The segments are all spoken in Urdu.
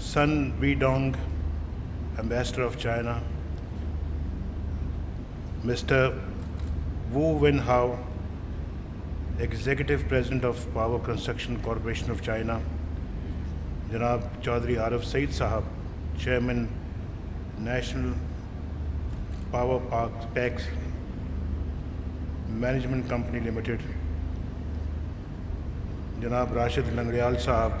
Sun Weidong, Ambassador of China, Mr. Wu Wenhao, Executive President of Power Construction Corporation of China, Janab Chaudhry Arif Said Sahab, Chairman, National Power Parks Management Company Limited, Janab Rashid Langriyal Sahab,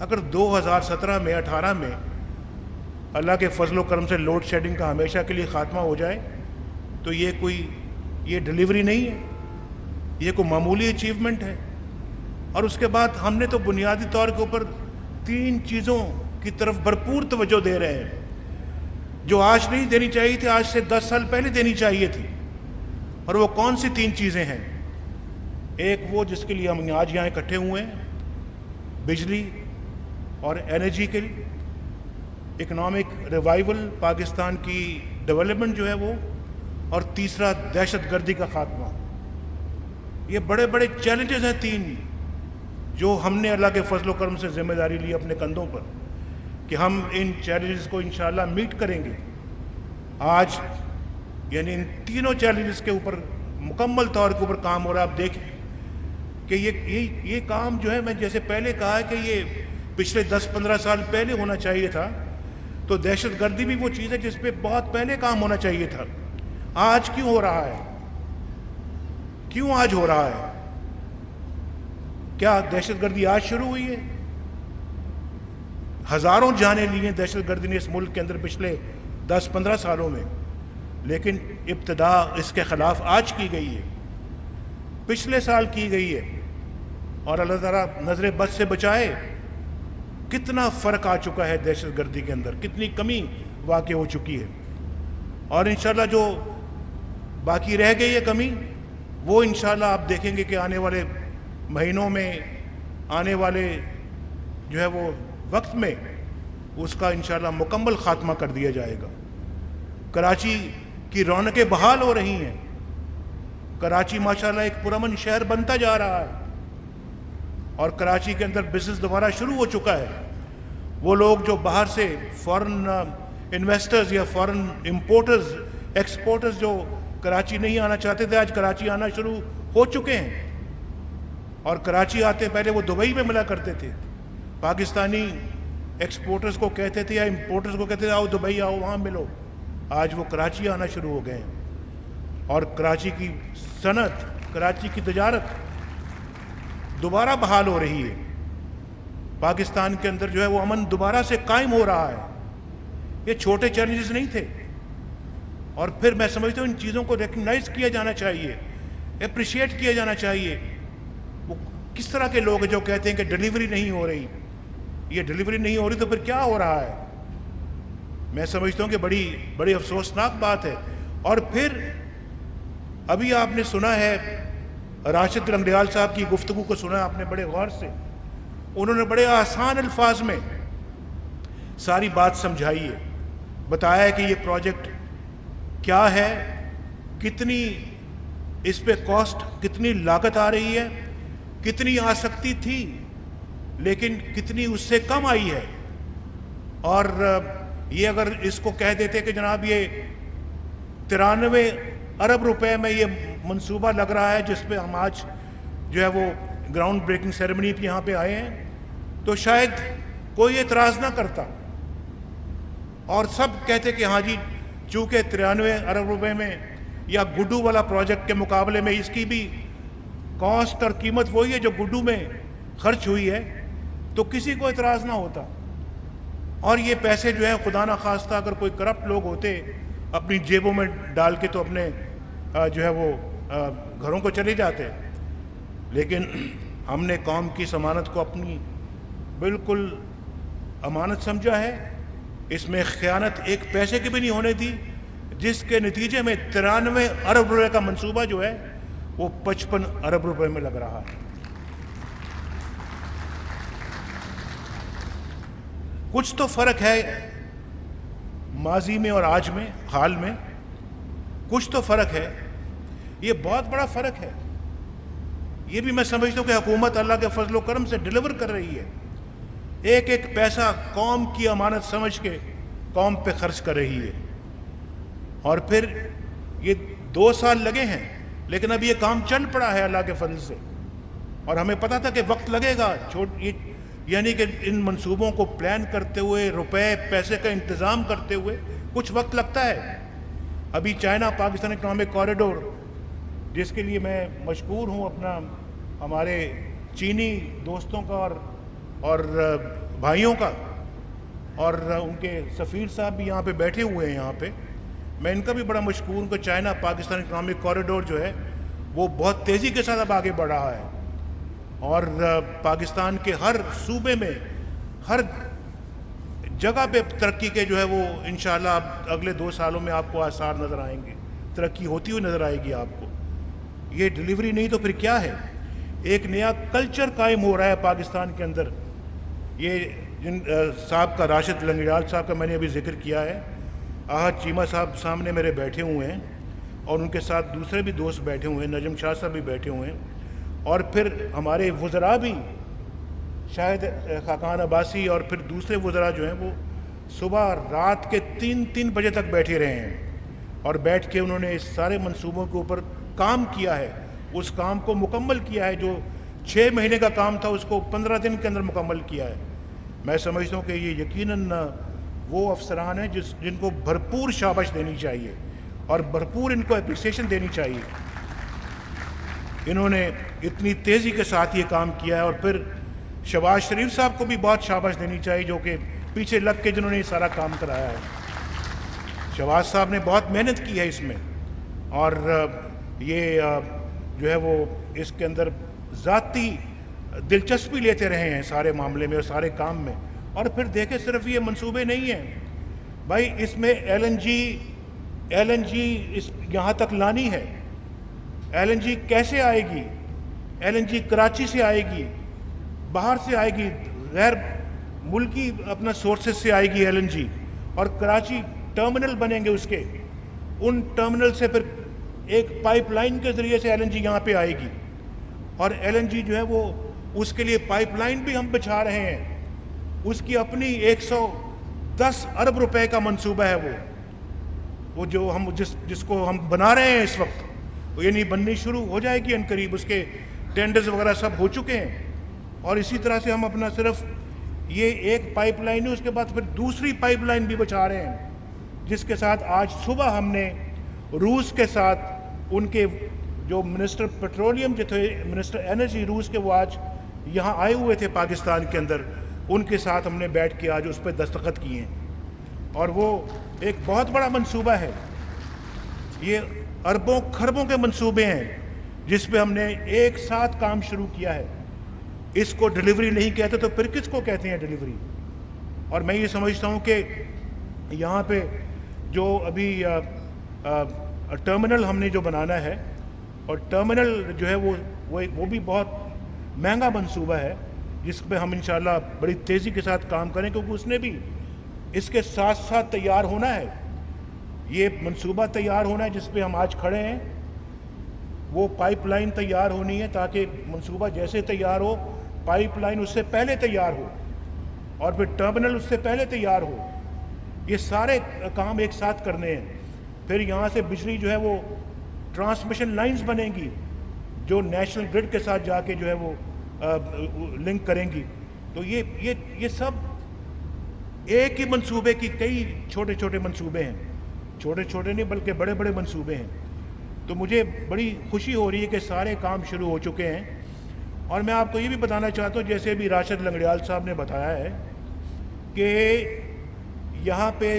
اگر 2017 میں 18 میں اللہ کے فضل و کرم سے لوڈ شیڈنگ کا ہمیشہ کے لیے خاتمہ ہو جائے تو یہ ڈیلیوری نہیں ہے، یہ کوئی معمولی اچیومنٹ ہے۔ اور اس کے بعد ہم نے تو بنیادی طور کے اوپر 3 چیزوں کی طرف بھرپور توجہ دے رہے ہیں جو آج نہیں دینی چاہیے تھی، آج سے 10 سال پہلے دینی چاہیے تھی۔ اور وہ کون سی 3 چیزیں ہیں؟ ایک وہ جس کے لیے ہم آج یہاں اکٹھے ہوئے ہیں، بجلی اور انرجی کے لیے، اکنامک ریوائول، پاکستان کی ڈیولپمنٹ جو ہے وہ، اور تیسرا دہشت گردی کا خاتمہ۔ یہ بڑے بڑے چیلنجز ہیں 3 جو ہم نے اللہ کے فضل و کرم سے ذمہ داری لی اپنے کندھوں پر کہ ہم ان چیلنجز کو انشاءاللہ میٹ کریں گے۔ آج یعنی ان تینوں چیلنجز کے اوپر مکمل طور کے اوپر کام ہو رہا ہے۔ آپ دیکھیں کہ یہ کام جو ہے، میں جیسے پہلے کہا ہے کہ یہ پچھلے 10-15 سال پہلے ہونا چاہیے تھا، تو دہشت گردی بھی وہ چیز ہے جس پہ بہت پہلے کام ہونا چاہیے تھا۔ آج کیوں ہو رہا ہے؟ کیوں آج ہو رہا ہے؟ کیا دہشت گردی آج شروع ہوئی ہے؟ ہزاروں جانیں لی ہیں دہشت گردی نے اس ملک کے اندر پچھلے 10-15 سالوں میں، لیکن ابتدا اس کے خلاف آج کی گئی ہے، پچھلے سال کی گئی ہے، اور اللہ تعالیٰ نظر بد سے بچائے۔ کتنا فرق آ چکا ہے دہشت گردی کے اندر، کتنی کمی واقع ہو چکی ہے، اور انشاءاللہ جو باقی رہ گئی ہے کمی، وہ انشاءاللہ آپ دیکھیں گے کہ آنے والے مہینوں میں، آنے والے جو ہے وہ وقت میں اس کا انشاءاللہ مکمل خاتمہ کر دیا جائے گا۔ کراچی کی رونقیں بحال ہو رہی ہیں، کراچی ماشاءاللہ ایک پرامن شہر بنتا جا رہا ہے، اور کراچی کے اندر بزنس دوبارہ شروع ہو چکا ہے۔ وہ لوگ جو باہر سے فورن انویسٹرز یا فورن امپورٹرز ایکسپورٹرز جو کراچی نہیں آنا چاہتے تھے، آج کراچی آنا شروع ہو چکے ہیں، اور کراچی آتے پہلے وہ دبئی میں ملا کرتے تھے۔ پاکستانی ایکسپورٹرز کو کہتے تھے یا امپورٹرز کو کہتے تھے آؤ دبئی آؤ وہاں ملو، آج وہ کراچی آنا شروع ہو گئے ہیں، اور کراچی کی صنعت، کراچی کی تجارت دوبارہ بحال ہو رہی ہے۔ پاکستان کے اندر جو ہے وہ امن دوبارہ سے قائم ہو رہا ہے۔ یہ چھوٹے چیلنجز نہیں تھے، اور پھر میں سمجھتا ہوں ان چیزوں کو ریکگنائز کیا جانا چاہیے، اپریشیٹ کیا جانا چاہیے۔ وہ کس طرح کے لوگ ہیں جو کہتے ہیں کہ ڈیلیوری نہیں ہو رہی؟ یہ ڈیلیوری نہیں ہو رہی تو پھر کیا ہو رہا ہے؟ میں سمجھتا ہوں کہ بڑی افسوسناک بات ہے۔ اور پھر ابھی آپ نے سنا ہے، راشد لنگڑیال صاحب کی گفتگو کو سنا آپ نے بڑے غور سے، انہوں نے بڑے آسان الفاظ میں ساری بات سمجھائی ہے، بتایا ہے کہ یہ پروجیکٹ کیا ہے، کتنی اس پہ کاسٹ، کتنی لاگت آ رہی ہے، کتنی آ سکتی تھی لیکن کتنی اس سے کم آئی ہے۔ اور یہ اگر اس کو کہہ دیتے کہ جناب یہ 93 ارب روپے میں یہ منصوبہ لگ رہا ہے جس پہ ہم آج جو ہے وہ گراؤنڈ بریکنگ سیریمنی پہ یہاں پہ آئے ہیں، تو شاید کوئی اعتراض نہ کرتا، اور سب کہتے کہ ہاں جی چونکہ 93 ارب روپے میں یا گڈو والا پروجیکٹ کے مقابلے میں اس کی بھی کاسٹ اور قیمت وہی ہے جو گڈو میں خرچ ہوئی ہے، تو کسی کو اعتراض نہ ہوتا۔ اور یہ پیسے جو ہیں خدا نہ خواستہ اگر کوئی کرپٹ لوگ ہوتے اپنی جیبوں میں ڈال کے تو اپنے جو ہے وہ گھروں کو چلے جاتے، لیکن ہم نے قوم کی ضمانت کو اپنی بالکل امانت سمجھا ہے۔ اس میں خیانت ایک پیسے کی بھی نہیں ہونے دی، جس کے نتیجے میں 93 ارب روپے کا منصوبہ جو ہے وہ 55 ارب روپے میں لگ رہا ہے۔ کچھ تو فرق ہے ماضی میں اور آج میں، حال میں کچھ تو فرق ہے، یہ بہت بڑا فرق ہے۔ یہ بھی میں سمجھتا ہوں کہ حکومت اللہ کے فضل و کرم سے ڈیلیور کر رہی ہے، ایک ایک پیسہ قوم کی امانت سمجھ کے قوم پہ خرچ کر رہی ہے۔ اور پھر یہ 2 سال لگے ہیں لیکن اب یہ کام چل پڑا ہے اللہ کے فضل سے، اور ہمیں پتا تھا کہ وقت لگے گا، یعنی کہ ان منصوبوں کو پلان کرتے ہوئے، روپے پیسے کا انتظام کرتے ہوئے کچھ وقت لگتا ہے۔ ابھی چائنا پاکستان اکنامک کوریڈور، جس کے لیے میں مشکور ہوں اپنا ہمارے چینی دوستوں کا اور بھائیوں کا، اور ان کے سفیر صاحب بھی یہاں پہ بیٹھے ہوئے ہیں یہاں پہ، میں ان کا بھی بڑا مشکور ہوں کہ چائنا پاکستان اکنامک کوریڈور جو ہے وہ بہت تیزی کے ساتھ اب آگے بڑھ رہا ہے، اور پاکستان کے ہر صوبے میں ہر جگہ پہ ترقی کے جو ہے وہ انشاءاللہ اب اگلے 2 سالوں میں آپ کو آثار نظر آئیں گے، ترقی ہوتی ہوئی نظر آئے گی آپ کو۔ یہ ڈلیوری نہیں تو پھر کیا ہے؟ ایک نیا کلچر قائم ہو رہا ہے پاکستان کے اندر۔ یہ جن صاحب کا، راشد لنگڑیال صاحب کا میں نے ابھی ذکر کیا ہے، احد چیمہ صاحب سامنے میرے بیٹھے ہوئے ہیں، اور ان کے ساتھ دوسرے بھی دوست بیٹھے ہوئے ہیں، نجم شاہ صاحب بھی بیٹھے ہوئے ہیں، اور پھر ہمارے وزراء بھی، شاہد خاقان عباسی اور پھر دوسرے وزراء جو ہیں وہ صبح رات کے 3 بجے تک بیٹھے رہے ہیں، اور بیٹھ کے انہوں نے اس سارے منصوبوں کے اوپر کام کیا ہے، اس کام کو مکمل کیا ہے، جو 6 مہینے کا کام تھا اس کو 15 دن کے اندر مکمل کیا ہے۔ میں سمجھتا ہوں کہ یہ یقیناً وہ افسران ہیں جن کو بھرپور شاباش دینی چاہیے اور بھرپور ان کو اپریسیشن دینی چاہیے۔ انہوں نے اتنی تیزی کے ساتھ یہ کام کیا ہے، اور پھر شہباز شریف صاحب کو بھی بہت شاباش دینی چاہیے جو کہ پیچھے لگ کے جنہوں نے یہ سارا کام کرایا ہے۔ شہباز صاحب نے بہت محنت کی ہے اس میں، اور یہ جو ہے وہ اس کے اندر ذاتی دلچسپی لیتے رہے ہیں سارے معاملے میں اور سارے کام میں۔ اور پھر دیکھیں صرف یہ منصوبے نہیں ہیں بھائی، اس میں ایل این جی یہاں تک لانی ہے۔ ایل این جی کیسے آئے گی؟ ایل این جی کراچی سے آئے گی، باہر سے آئے گی، غیر ملکی اپنا سورسز سے آئے گی ایل این جی، اور کراچی ٹرمنل بنیں گے اس کے، ان ٹرمنل سے پھر ایک پائپ لائن کے ذریعے سے ایل این جی یہاں پہ آئے گی، اور ایل این جی جو ہے وہ اس کے لیے پائپ لائن بھی ہم بچھا رہے ہیں، اس کی اپنی 110 ارب روپے کا منصوبہ ہے وہ جو ہم جس کو ہم بنا رہے ہیں اس وقت، وہ یعنی بننی شروع ہو جائے گی عنقریب، اس کے ٹینڈرز وغیرہ سب ہو چکے ہیں۔ اور اسی طرح سے ہم اپنا صرف یہ ایک پائپ لائن ہے، اس کے بعد پھر دوسری پائپ لائن بھی بچا رہے ہیں، جس کے ساتھ آج صبح ہم نے روس کے ساتھ ان کے جو منسٹر پیٹرولیم جو تھے، منسٹر انرجی روس کے، وہ آج یہاں آئے ہوئے تھے پاکستان کے اندر، ان کے ساتھ ہم نے بیٹھ کے آج اس پہ دستخط کیے ہیں، اور وہ ایک بہت بڑا منصوبہ ہے۔ یہ اربوں خربوں کے منصوبے ہیں جس پہ ہم نے ایک ساتھ کام شروع کیا ہے۔ اس کو ڈلیوری نہیں کہتے تو پھر کس کو کہتے ہیں ڈلیوری؟ اور میں یہ سمجھتا ہوں کہ یہاں پہ جو ابھی ٹرمنل ہم نے جو بنانا ہے، اور ٹرمنل جو ہے وہ بھی بہت مہنگا منصوبہ ہے، جس پہ ہم انشاءاللہ بڑی تیزی کے ساتھ کام کریں، کیونکہ اس نے بھی اس کے ساتھ ساتھ تیار ہونا ہے۔ یہ منصوبہ تیار ہونا ہے جس پہ ہم آج کھڑے ہیں، وہ پائپ لائن تیار ہونی ہے، تاکہ منصوبہ جیسے تیار ہو پائپ لائن اس سے پہلے تیار ہو، اور پھر ٹرمنل اس سے پہلے تیار ہو۔ یہ سارے کام ایک ساتھ کرنے ہیں۔ پھر یہاں سے بجلی جو ہے وہ ٹرانسمیشن لائنز بنیں گی جو نیشنل گرڈ کے ساتھ جا کے جو ہے وہ لنک کریں گی۔ تو یہ سب ایک ہی منصوبے کی کئی چھوٹے چھوٹے منصوبے ہیں، چھوٹے چھوٹے نہیں بلکہ بڑے بڑے منصوبے ہیں۔ تو مجھے بڑی خوشی ہو رہی ہے کہ سارے کام شروع ہو چکے ہیں، اور میں آپ کو یہ بھی بتانا چاہتا ہوں، جیسے بھی راشد لنگڑیال صاحب نے بتایا ہے کہ یہاں پہ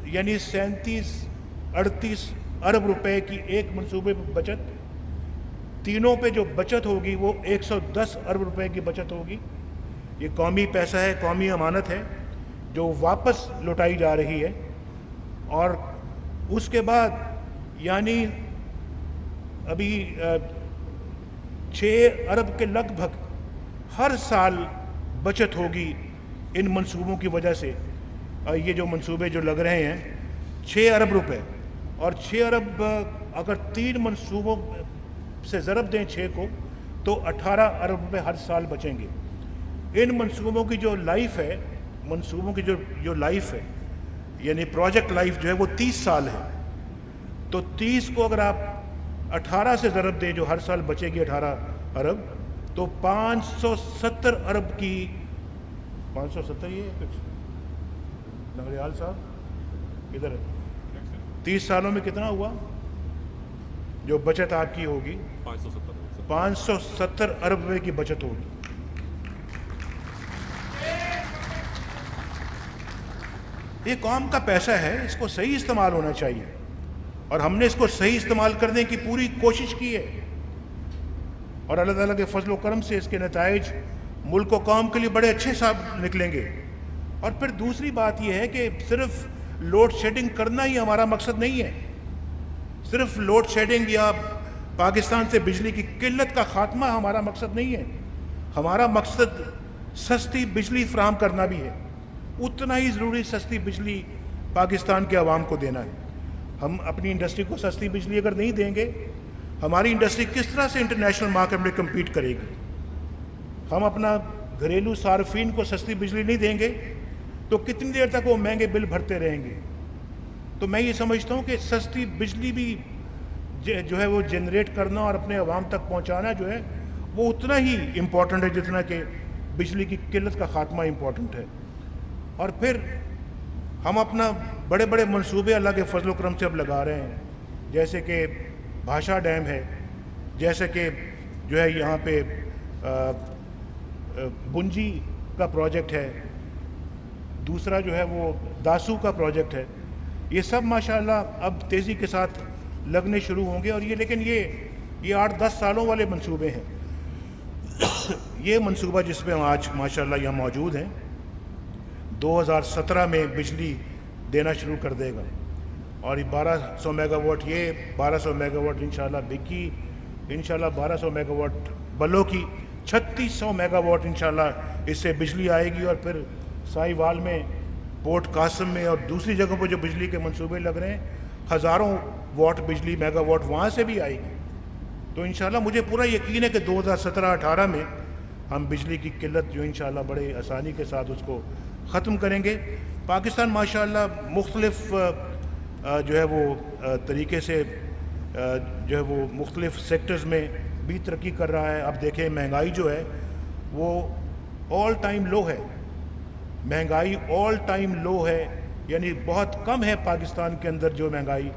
یعنی 37-38 ارب روپے کی ایک منصوبے پہ بچت، تینوں پہ جو بچت ہوگی وہ 110 ارب روپے کی بچت ہوگی۔ یہ قومی پیسہ ہے، قومی امانت ہے جو واپس لوٹائی جا رہی ہے، اور اس کے بعد یعنی ابھی 6 ارب کے لگ بھگ ہر سال بچت ہوگی ان منصوبوں کی وجہ سے۔ یہ جو منصوبے جو لگ رہے ہیں 6 ارب روپے، اور 6 ارب اگر 3 منصوبوں سے ضرب دیں 6 کو تو 18 ارب روپے ہر سال بچیں گے۔ ان منصوبوں کی جو لائف ہے، منصوبوں کی جو لائف ہے یعنی پروجیکٹ لائف جو ہے وہ 30 سال ہے، تو 30 کو اگر آپ 18 سے ضرب دیں جو ہر سال بچے گی 18 ارب، تو 570 ارب کی 570 یہ کچھ لنگڑیال صاحب ادھر ہے، 30 سالوں میں کتنا ہوا جو بچت آپ کی ہوگی؟ 570 ارب روپے کی بچت ہوگی۔ یہ قوم کا پیسہ ہے، اس کو صحیح استعمال ہونا چاہیے، اور ہم نے اس کو صحیح استعمال کرنے کی پوری کوشش کی ہے، اور اللہ تعالیٰ کے فضل و کرم سے اس کے نتائج ملک و قوم کے لیے بڑے اچھے صاحب نکلیں گے۔ اور پھر دوسری بات یہ ہے کہ صرف لوڈ شیڈنگ کرنا ہی ہمارا مقصد نہیں ہے، صرف لوڈ شیڈنگ یا پاکستان سے بجلی کی قلت کا خاتمہ ہمارا مقصد نہیں ہے، ہمارا مقصد سستی بجلی فراہم کرنا بھی ہے، اتنا ہی ضروری سستی بجلی پاکستان کے عوام کو دینا ہے۔ ہم اپنی انڈسٹری کو سستی بجلی اگر نہیں دیں گے، ہماری انڈسٹری کس طرح سے انٹرنیشنل مارکیٹ میں کمپیٹ کرے گی؟ ہم اپنا گھریلو صارفین کو سستی بجلی نہیں دیں گے تو کتنی دیر تک وہ مہنگے بل بھرتے رہیں گے؟ تو میں یہ سمجھتا ہوں کہ سستی بجلی بھی جو ہے وہ جنریٹ کرنا اور اپنے عوام تک پہنچانا جو ہے وہ اتنا ہی امپورٹنٹ ہے جتنا کہ بجلی کی قلت کا خاتمہ امپورٹنٹ ہے۔ اور پھر ہم اپنا بڑے بڑے منصوبے اللہ کے فضل و کرم سے اب لگا رہے ہیں، جیسے کہ بھاشا ڈیم ہے، جیسے کہ جو ہے یہاں پہ بنجی کا پروجیکٹ ہے، دوسرا جو ہے وہ داسو کا پروجیکٹ ہے۔ یہ سب ماشاءاللہ اب تیزی کے ساتھ لگنے شروع ہوں گے، اور لیکن یہ 8-10 سالوں والے منصوبے ہیں۔ یہ منصوبہ جس میں ہم آج ماشاءاللہ یہاں موجود ہیں 2017 میں بجلی دینا شروع کر دے گا، اور یہ 1200 میگا واٹ، یہ 1200 میگا واٹ انشاءاللہ بکی، انشاءاللہ 1200 میگا واٹ بلو کی، 3600 میگا واٹ انشاءاللہ اس سے بجلی آئے گی، اور پھر سائی وال میں، پورٹ قاسم میں اور دوسری جگہوں پہ جو بجلی کے منصوبے لگ رہے ہیں، ہزاروں واٹ بجلی میگا واٹ وہاں سے بھی آئے گی۔ تو انشاءاللہ مجھے پورا یقین ہے کہ 2017-18 میں ہم بجلی کی قلت جو انشاءاللہ بڑے آسانی کے ساتھ اس کو ختم کریں گے۔ پاکستان ماشاءاللہ مختلف جو ہے وہ طریقے سے جو ہے وہ مختلف سیکٹرز میں بھی ترقی کر رہا ہے۔ اب دیکھیں مہنگائی جو ہے وہ آل ٹائم لو ہے، مہنگائی آل ٹائم لو ہے، یعنی بہت کم ہے پاکستان کے اندر جو مہنگائی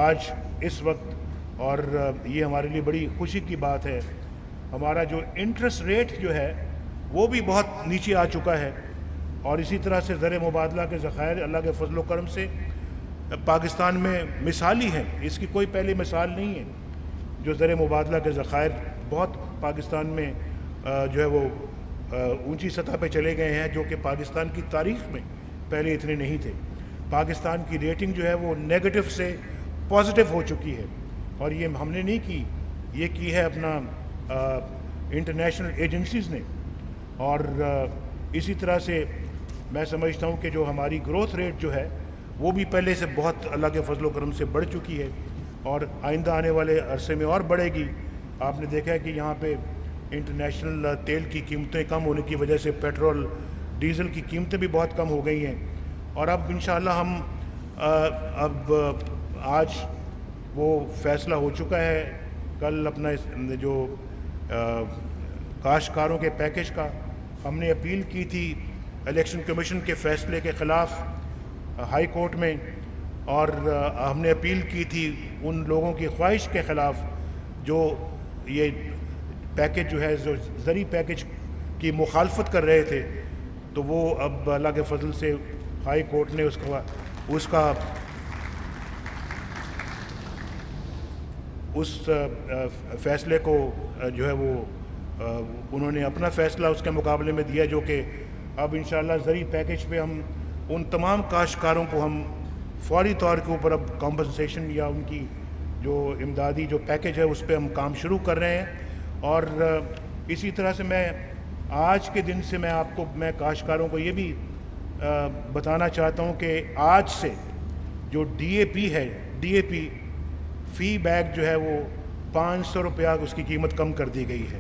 آج اس وقت، اور یہ ہمارے لیے بڑی خوشی کی بات ہے۔ ہمارا جو انٹرسٹ ریٹ جو ہے وہ بھی بہت نیچے آ چکا ہے، اور اسی طرح سے زر مبادلہ کے ذخائر اللہ کے فضل و کرم سے پاکستان میں مثالی ہیں، اس کی کوئی پہلی مثال نہیں ہے۔ جو زر مبادلہ کے ذخائر بہت پاکستان میں جو ہے وہ اونچی سطح پہ چلے گئے ہیں، جو کہ پاکستان کی تاریخ میں پہلے اتنے نہیں تھے۔ پاکستان کی ریٹنگ جو ہے وہ نیگیٹو سے پازیٹیو ہو چکی ہے، اور یہ ہم نے نہیں کی، یہ کی ہے اپنا انٹرنیشنل ایجنسیز نے۔ اور اسی طرح سے میں سمجھتا ہوں کہ جو ہماری گروتھ ریٹ جو ہے وہ بھی پہلے سے بہت اللہ کے فضل و کرم سے بڑھ چکی ہے، اور آئندہ آنے والے عرصے میں اور بڑھے گی۔ آپ نے دیکھا ہے کہ یہاں پہ انٹرنیشنل تیل کی قیمتیں کم ہونے کی وجہ سے پیٹرول ڈیزل کی قیمتیں بھی بہت کم ہو گئی ہیں، اور اب انشاءاللہ ہم اب آج وہ فیصلہ ہو چکا ہے، کل اپنا جو کاشتکاروں کے پیکج کا ہم نے اپیل کی تھی الیکشن کمیشن کے فیصلے کے خلاف ہائی کورٹ میں، اور ہم نے اپیل کی تھی ان لوگوں کی خواہش کے خلاف جو یہ پیکج جو ہے جو زرعی پیکج کی مخالفت کر رہے تھے، تو وہ اب اللہ کے فضل سے ہائی کورٹ نے اس فیصلے کو جو ہے وہ انہوں نے اپنا فیصلہ اس کے مقابلے میں دیا، جو کہ اب انشاءاللہ زرعی پیکج پہ ہم ان تمام کاشتکاروں کو ہم فوری طور کے اوپر اب کمپنسیشن یا ان کی جو امدادی جو پیکج ہے اس پہ ہم کام شروع کر رہے ہیں۔ اور اسی طرح سے میں آج کے دن سے میں کاشتکاروں کو یہ بھی بتانا چاہتا ہوں کہ آج سے جو ڈی اے پی ہے، ڈی اے پی فی بیگ جو ہے وہ 500 روپیہ اس کی قیمت کم کر دی گئی ہے۔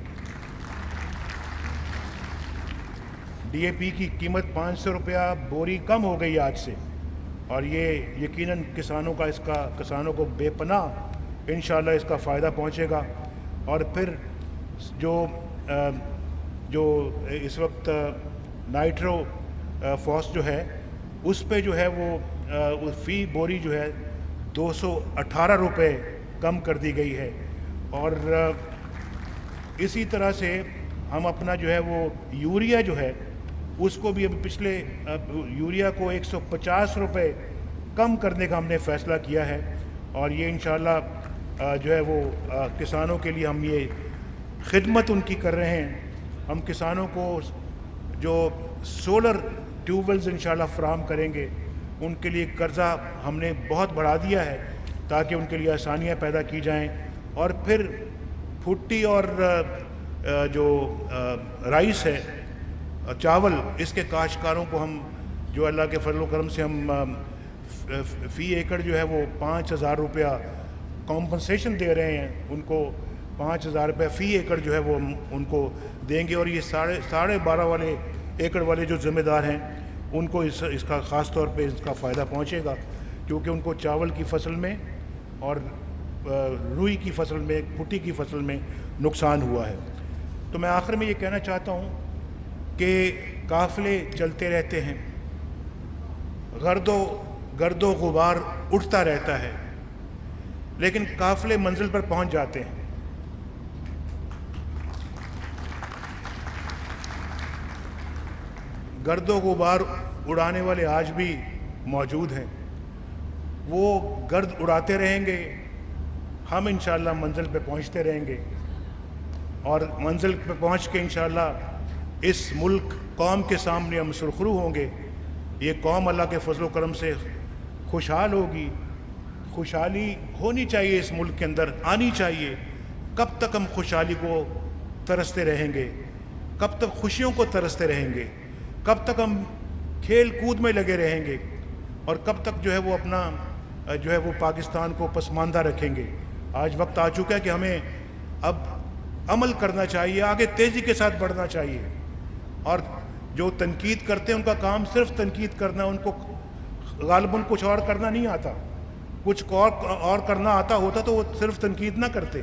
ڈی اے پی کی قیمت 500 روپیہ بوری کم ہو گئی آج سے، اور یہ یقیناً کسانوں کو بے پناہ انشاءاللہ اس کا فائدہ پہنچے گا۔ اور پھر جو اس وقت نائٹرو فاس جو ہے اس پہ جو ہے وہ فی بوری جو ہے 218 روپے کم کر دی گئی ہے۔ اور اسی طرح سے ہم اپنا جو ہے وہ یوریا جو ہے اس کو بھی ابھی پچھلے یوریا کو 150 روپے کم کرنے کا ہم نے فیصلہ کیا ہے، اور یہ انشاءاللہ جو ہے وہ کسانوں کے لیے ہم یہ خدمت ان کی کر رہے ہیں۔ ہم کسانوں کو جو سولر ٹیوب ویلز انشاءاللہ فراہم کریں گے، ان کے لیے قرضہ ہم نے بہت بڑھا دیا ہے تاکہ ان کے لیے آسانیاں پیدا کی جائیں، اور پھر بھٹی اور جو رائس ہے، چاول، اس کے کاشتکاروں کو ہم جو اللہ کے فضل و کرم سے ہم فی ایکڑ جو ہے وہ 5,000 روپیہ کمپنسیشن دے رہے ہیں، ان کو 5,000 روپیہ فی ایکڑ جو ہے وہ ان کو دیں گے، اور یہ 12.5 والے ایکڑ والے جو ذمہ دار ہیں ان کو اس کا خاص طور پہ اس کا فائدہ پہنچے گا، کیونکہ ان کو چاول کی فصل میں اور روئی کی فصل میں، بھٹی کی فصل میں نقصان ہوا ہے۔ تو میں آخر میں یہ کہنا چاہتا ہوں کہ قافلے چلتے رہتے ہیں، گرد و غبار اٹھتا رہتا ہے، لیکن قافلے منزل پر پہنچ جاتے ہیں۔ گرد و غبار اڑانے والے آج بھی موجود ہیں، وہ گرد اڑاتے رہیں گے، ہم انشاءاللہ منزل پہ پہنچتے رہیں گے، اور منزل پہ پہنچ کے انشاءاللہ اس ملک قوم کے سامنے ہم سرخرو ہوں گے۔ یہ قوم اللہ کے فضل و کرم سے خوشحال ہوگی، خوشحالی ہونی چاہیے، اس ملک کے اندر آنی چاہیے۔ کب تک ہم خوشحالی کو ترستے رہیں گے؟ کب تک خوشیوں کو ترستے رہیں گے؟ کب تک ہم کھیل کود میں لگے رہیں گے؟ اور کب تک جو ہے وہ اپنا جو ہے وہ پاکستان کو پسماندہ رکھیں گے؟ آج وقت آ چکا ہے کہ ہمیں اب عمل کرنا چاہیے، آگے تیزی کے ساتھ بڑھنا چاہیے، اور جو تنقید کرتے ہیں ان کا کام صرف تنقید کرنا، ان کو غالباً کچھ اور کرنا نہیں آتا، کچھ اور کرنا آتا ہوتا تو وہ صرف تنقید نہ کرتے۔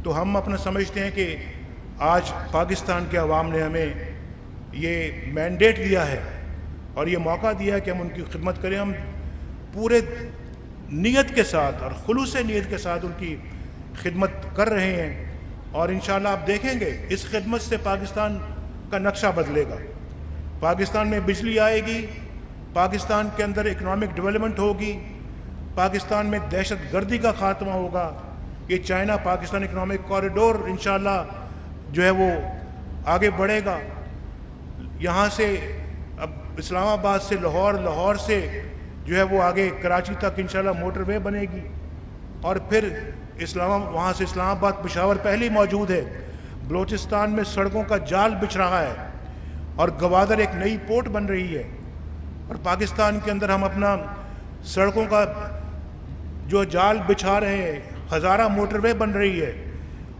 تو ہم اپنا سمجھتے ہیں کہ آج پاکستان کے عوام نے ہمیں یہ مینڈیٹ دیا ہے اور یہ موقع دیا ہے کہ ہم ان کی خدمت کریں۔ ہم پورے نیت کے ساتھ اور خلوص نیت کے ساتھ ان کی خدمت کر رہے ہیں، اور انشاءاللہ آپ دیکھیں گے اس خدمت سے پاکستان کا نقشہ بدلے گا۔ پاکستان میں بجلی آئے گی، پاکستان کے اندر اکنامک ڈیولپمنٹ ہوگی، پاکستان میں دہشت گردی کا خاتمہ ہوگا، یہ چائنا پاکستان اکنامک کوریڈور انشاءاللہ جو ہے وہ آگے بڑھے گا۔ یہاں سے اب اسلام آباد سے لاہور، لاہور سے جو ہے وہ آگے کراچی تک انشاءاللہ موٹر وے بنے گی، اور پھر وہاں سے اسلام آباد پشاور پہلے ہی موجود ہے، بلوچستان میں سڑکوں کا جال بچھ رہا ہے، اور گوادر ایک نئی پورٹ بن رہی ہے، اور پاکستان کے اندر ہم اپنا سڑکوں کا جو جال بچھا رہے ہیں، ہزارہ موٹر وے بن رہی ہے،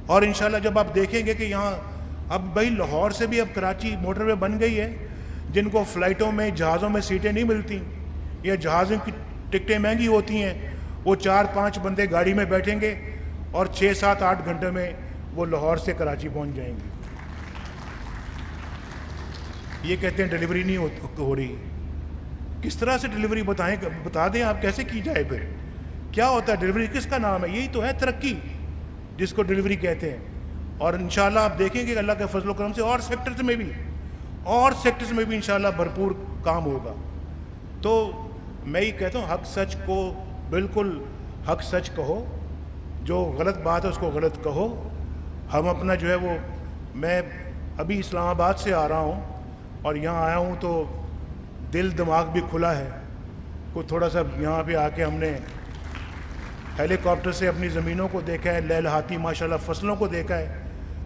اور انشاءاللہ جب آپ دیکھیں گے کہ یہاں اب بھائی لاہور سے بھی اب کراچی موٹر وے بن گئی ہے، جن کو فلائٹوں میں، جہازوں میں سیٹیں نہیں ملتی، یا جہازوں کی ٹکٹیں مہنگی ہوتی ہیں، وہ 4-5 بندے گاڑی میں بیٹھیں گے اور 6-7-8 گھنٹے میں وہ لاہور سے کراچی پہنچ جائیں گے۔ یہ کہتے ہیں ڈیلیوری نہیں ہو رہی، کس طرح سے ڈیلیوری بتا دیں آپ، کیسے کی جائے؟ پھر کیا ہوتا ہے ڈیلیوری؟ کس کا نام ہے؟ یہی تو ہے ترقی جس کو ڈیلیوری کہتے ہیں۔ اور انشاءاللہ آپ دیکھیں گے کہ اللہ کے فضل و کرم سے اور سیکٹرز میں بھی انشاءاللہ بھرپور کام ہوگا۔ تو میں یہ کہتا ہوں حق سچ کو بالکل حق سچ کہو، جو غلط بات ہے اس کو غلط کہو۔ ہم اپنا جو ہے وہ، میں ابھی اسلام آباد سے آ رہا ہوں اور یہاں آیا ہوں تو دل دماغ بھی کھلا ہے، کو تھوڑا سا یہاں پہ آ کے ہم نے ہیلی کاپٹر سے اپنی زمینوں کو دیکھا ہے، لہلہاتی ماشاءاللہ فصلوں کو دیکھا ہے۔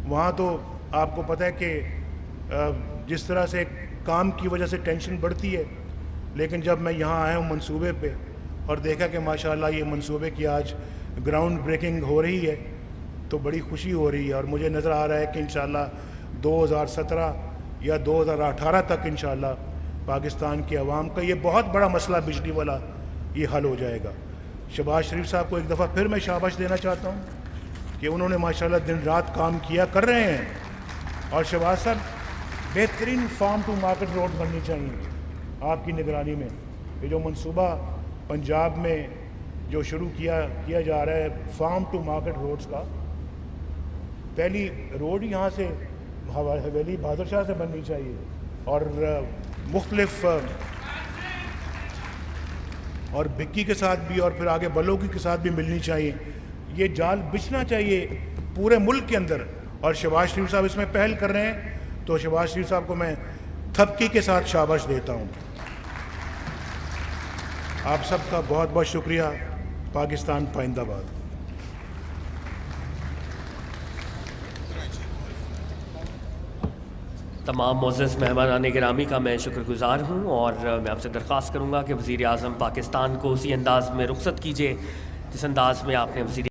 وہاں تو آپ کو پتہ ہے کہ جس طرح سے کام کی وجہ سے ٹینشن بڑھتی ہے، لیکن جب میں یہاں آیا ہوں منصوبے پہ اور دیکھا کہ ماشاءاللہ یہ منصوبے کی آج گراؤنڈ بریکنگ ہو رہی ہے تو بڑی خوشی ہو رہی ہے، اور مجھے نظر آ رہا ہے کہ انشاءاللہ 2017 یا 2018 تک انشاءاللہ پاکستان کے عوام کا یہ بہت بڑا مسئلہ بجلی والا یہ حل ہو جائے گا۔ شہباز شریف صاحب کو ایک دفعہ پھر میں شاباش دینا چاہتا ہوں کہ انہوں نے ماشاءاللہ دن رات کام کر رہے ہیں، اور شہباز صاحب بہترین فارم ٹو مارکیٹ روڈ بننی چاہیے آپ کی نگرانی میں۔ یہ جو منصوبہ پنجاب میں جو شروع کیا جا رہا ہے فارم ٹو مارکیٹ روڈز کا، پہلی روڈ یہاں سے حویلی بہادر شاہ سے بننی چاہیے، اور مختلف اور بھکی کے ساتھ بھی اور پھر آگے بلوکی کے ساتھ بھی ملنی چاہیے. یہ جال بچھنا چاہیے پورے ملک کے اندر, اور شہباز شریف صاحب اس میں پہل کر رہے ہیں, تو شہباز شریف صاحب کو میں تھپکی کے ساتھ شاباش دیتا ہوں. آپ سب کا بہت بہت شکریہ. پاکستان پائندہ باد. تمام معزز مہمانان گرامی کا میں شکر گزار ہوں, اور میں آپ سے درخواست کروں گا کہ وزیر اعظم پاکستان کو اسی انداز میں رخصت کیجیے جس انداز میں آپ نے وزیر